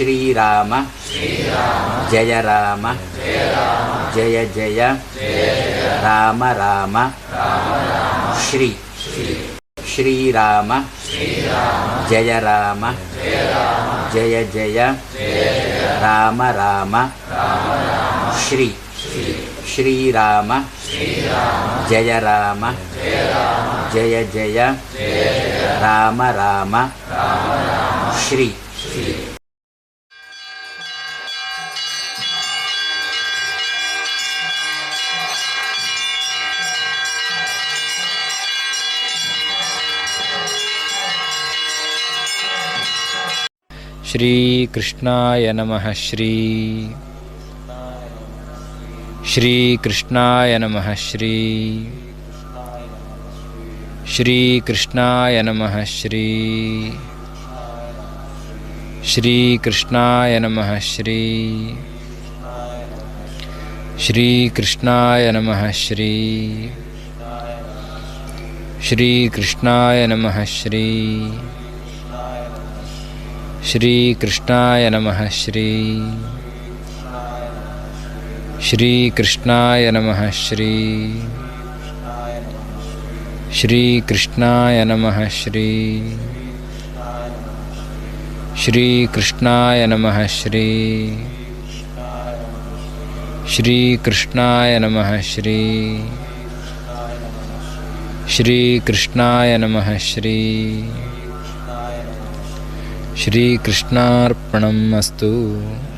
ಶ್ರೀರಾಮ ಜಯ ರಾಮ ಜಯ ಜಯ ರಾಮ ರಾಮ ಶ್ರೀರಾಮ ಜಯ ರಾಮ ಜಯ ಜಯ ರಾಮ ರಾಮ ಶ್ರೀರಾಮ ಜಯ ರಾಮ ಜಯ ಜಯ ರಾಮ ರಾಮ ಶ್ರೀ ಕೃಷ್ಣಾಯ ನಮಃ ಶ್ರೀ ಕೃಷ್ಣಾಯ ನಮಃ ಶ್ರೀ ಕೃಷ್ಣಾಯ ನಮಃ ಶ್ರೀ ಕೃಷ್ಣಾಯ ನಮಃ ಶ್ರೀ ಕೃಷ್ಣಾಯ ನಮಃ ಶ್ರೀ ಕೃಷ್ಣಾಯ ನಮಃ ಶ್ರೀ ಕೃಷ್ಣಾಯ ನಮಃ ಶ್ರೀ ಕೃಷ್ಣಾಯ ನಮಃ ಶ್ರೀ ಕೃಷ್ಣಾಯ ನಮಃ ಶ್ರೀ ಕೃಷ್ಣಾಯ ನಮಃ ಶ್ರೀ ಕೃಷ್ಣಾಯ ನಮಃ ಶ್ರೀ ಕೃಷ್ಣಾಯ ನಮಃ ಶ್ರೀ ಶ್ರೀಕೃಷ್ಣಾರ್ಪಣಮಸ್ತು.